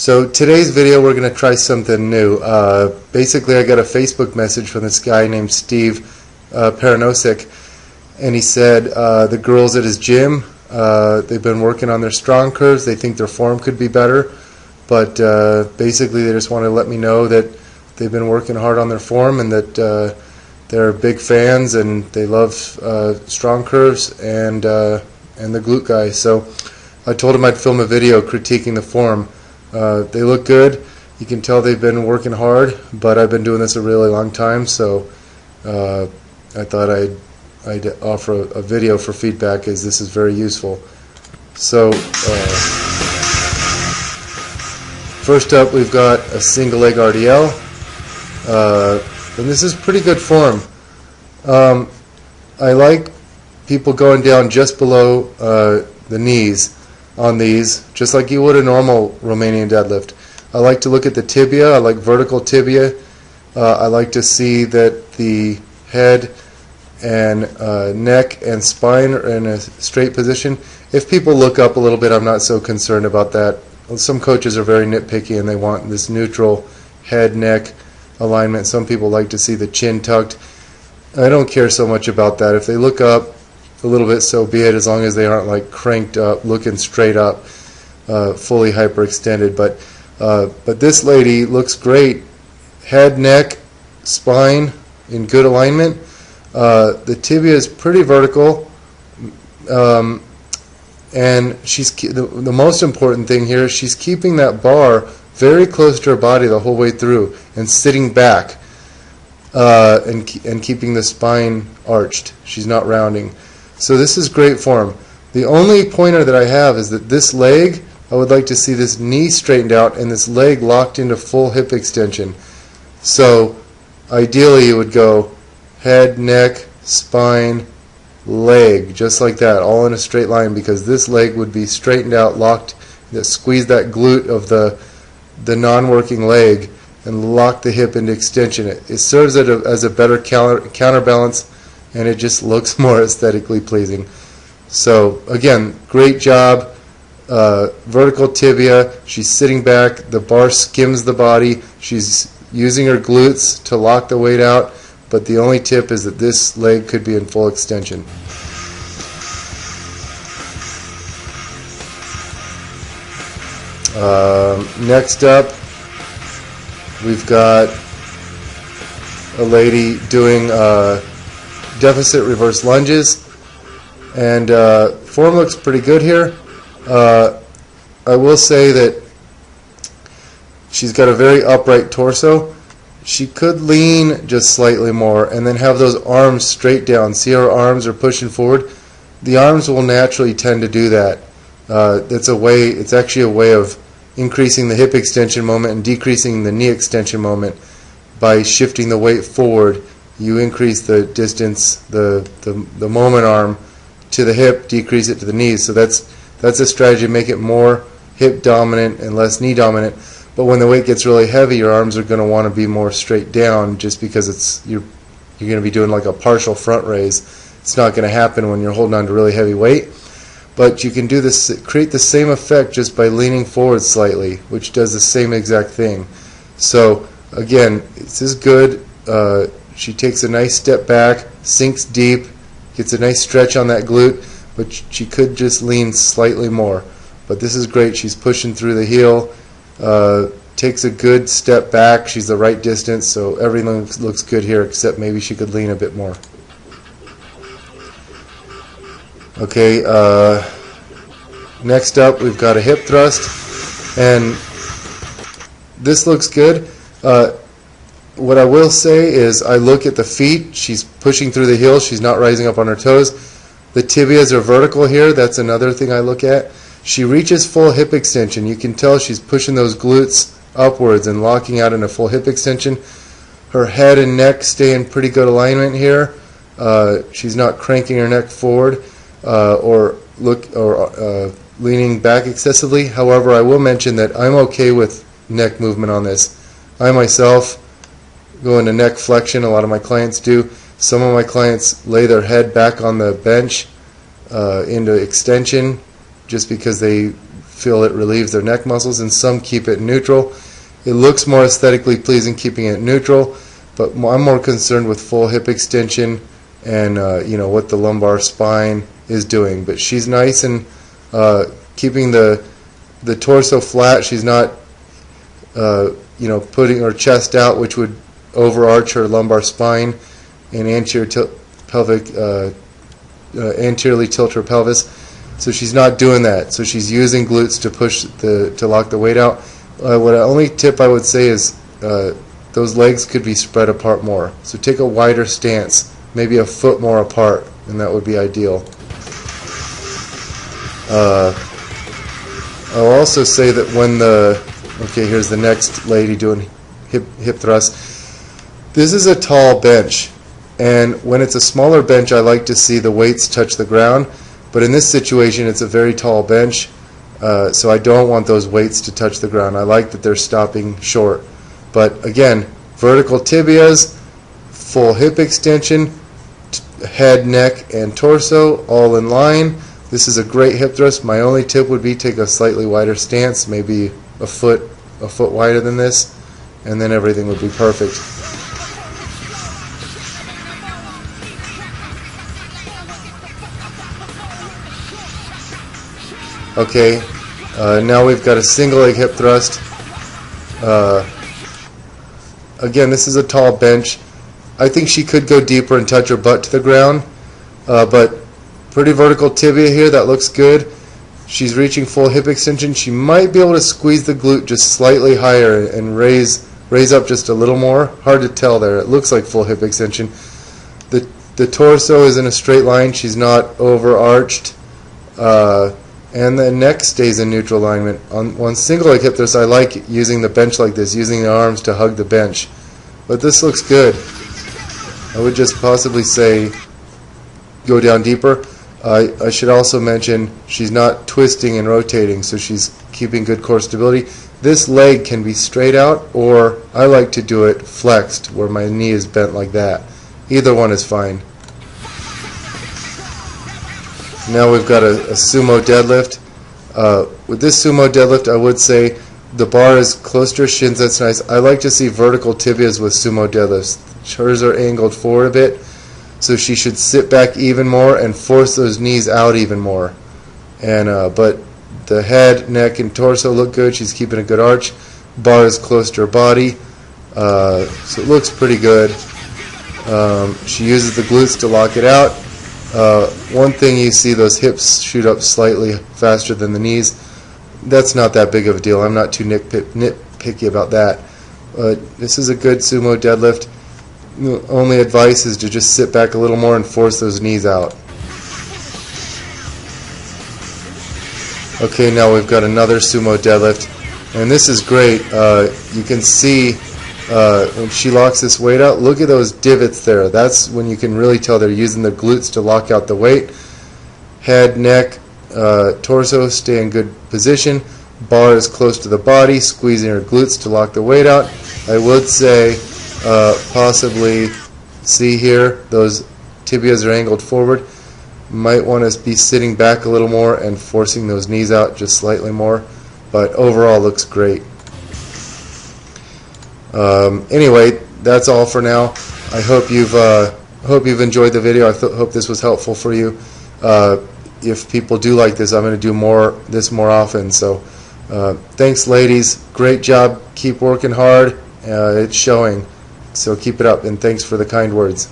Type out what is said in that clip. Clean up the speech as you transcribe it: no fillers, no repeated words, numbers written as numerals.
So today's video we're going to try something new. Basically I got a Facebook message from this guy named Steve Paranosik, and he said the girls at his gym, they've been working on their strong curves. They think their form could be better, but basically they just want to let me know that they've been working hard on their form and that they're big fans and they love strong curves and the glute guy. So I told him I'd film a video critiquing the form. They look good. You can tell they've been working hard, but I've been doing this a really long time, so I thought I'd offer a video for feedback, as this is very useful. So first up, we've got a single leg RDL, and this is pretty good form. I like people going down just below the knees on these, just like you would a normal Romanian deadlift. I like to look at the tibia. I like vertical tibia. I like to see that the head and neck and spine are in a straight position. If people look up a little bit, I'm not so concerned about that. Some coaches are very nitpicky and they want this neutral head-neck alignment. Some people like to see the chin tucked. I don't care so much about that. If they look up a little bit, so be it, as long as they aren't like cranked up, looking straight up, fully hyperextended. But this lady looks great. Head, neck, spine in good alignment. The tibia is pretty vertical, and she's the most important thing here is she's keeping that bar very close to her body the whole way through and sitting back, and keeping the spine arched. She's not rounding. So this is great form. The only pointer that I have is that this leg, I would like to see this knee straightened out and this leg locked into full hip extension. So ideally you would go head, neck, spine, leg, just like that, all in a straight line, because this leg would be straightened out, locked, squeeze that glute of the non-working leg and lock the hip into extension. It serves as a better counterbalance, and it just looks more aesthetically pleasing. So again, great job. Vertical tibia, she's sitting back, the bar skims the body, she's using her glutes to lock the weight out, but the only tip is that this leg could be in full extension. Next up, we've got a lady doing deficit reverse lunges, and form looks pretty good here. I will say that she's got a very upright torso. She could lean just slightly more and then have those arms straight down. See how her arms are pushing forward? The arms will naturally tend to do that. It's actually a way of increasing the hip extension moment and decreasing the knee extension moment. By shifting the weight forward, you increase the distance, the moment arm to the hip, decrease it to the knees. So that's a strategy to make it more hip dominant and less knee dominant. But when the weight gets really heavy, your arms are going to want to be more straight down, just because you're going to be doing like a partial front raise. It's not going to happen when you're holding on to really heavy weight. But you can do this, create the same effect just by leaning forward slightly, which does the same exact thing. So again, this is good. She takes a nice step back, sinks deep, gets a nice stretch on that glute, but she could just lean slightly more. But this is great. She's pushing through the heel, takes a good step back. She's the right distance, so everything looks good here, except maybe she could lean a bit more. Okay, next up we've got a hip thrust, and this looks good. What I will say is I look at the feet. She's pushing through the heel. She's not rising up on her toes. The tibias are vertical here. That's another thing I look at. She reaches full hip extension. You can tell she's pushing those glutes upwards and locking out in a full hip extension. Her head and neck stay in pretty good alignment here. She's not cranking her neck forward or leaning back excessively. However, I will mention that I'm okay with neck movement on this. I myself go into neck flexion. A lot of my clients do. Some of my clients lay their head back on the bench into extension just because they feel it relieves their neck muscles, and some keep it neutral. It looks more aesthetically pleasing keeping it neutral, but I'm more concerned with full hip extension and what the lumbar spine is doing. But she's nice and keeping the torso flat. She's not putting her chest out, which would overarch her lumbar spine and anteriorly tilt her pelvis. So she's not doing that. So she's using glutes to lock the weight out. Only tip I would say is those legs could be spread apart more. So take a wider stance, maybe a foot more apart, and that would be ideal. I'll also say that when here's the next lady doing hip thrust. This is a tall bench, and when it's a smaller bench, I like to see the weights touch the ground. But in this situation, it's a very tall bench, so I don't want those weights to touch the ground. I like that they're stopping short. But again, vertical tibias, full hip extension, head, neck, and torso all in line. This is a great hip thrust. My only tip would be take a slightly wider stance, maybe a foot wider than this, and then everything would be perfect. Okay, now we've got a single leg hip thrust. Again, this is a tall bench. I think she could go deeper and touch her butt to the ground, but pretty vertical tibia here. That looks good. She's reaching full hip extension. She might be able to squeeze the glute just slightly higher and raise up just a little more. Hard to tell there. It looks like full hip extension. The torso is in a straight line. She's not overarched. And the neck stays in neutral alignment. On single leg hip thrust, I like using the bench like this, using the arms to hug the bench. But this looks good. I would just possibly say go down deeper. I should also mention she's not twisting and rotating, so she's keeping good core stability. This leg can be straight out, or I like to do it flexed, where my knee is bent like that. Either one is fine. Now we've got a sumo deadlift. With this sumo deadlift, I would say the bar is close to her shins. That's nice. I like to see vertical tibias with sumo deadlifts. Hers are angled forward a bit, so she should sit back even more and force those knees out even more. But the head, neck, and torso look good. She's keeping a good arch. Bar is close to her body, so it looks pretty good. She uses the glutes to lock it out. One thing you see, those hips shoot up slightly faster than the knees. That's not that big of a deal. I'm not too nitpicky about that. This is a good sumo deadlift. The only advice is to just sit back a little more and force those knees out. Okay, now we've got another sumo deadlift, and this is great. You can see when she locks this weight out, look at those divots there. That's when you can really tell they're using the glutes to lock out the weight. Head, neck, torso stay in good position. Bar is close to the body, squeezing her glutes to lock the weight out. I would say possibly see here those tibias are angled forward. Might want to be sitting back a little more and forcing those knees out just slightly more, but overall looks great. Anyway, that's all for now. I hope you've enjoyed the video. I hope this was helpful for you. If people do like this, I'm going to do this more often. So thanks, ladies. Great job. Keep working hard. It's showing. So keep it up, and thanks for the kind words.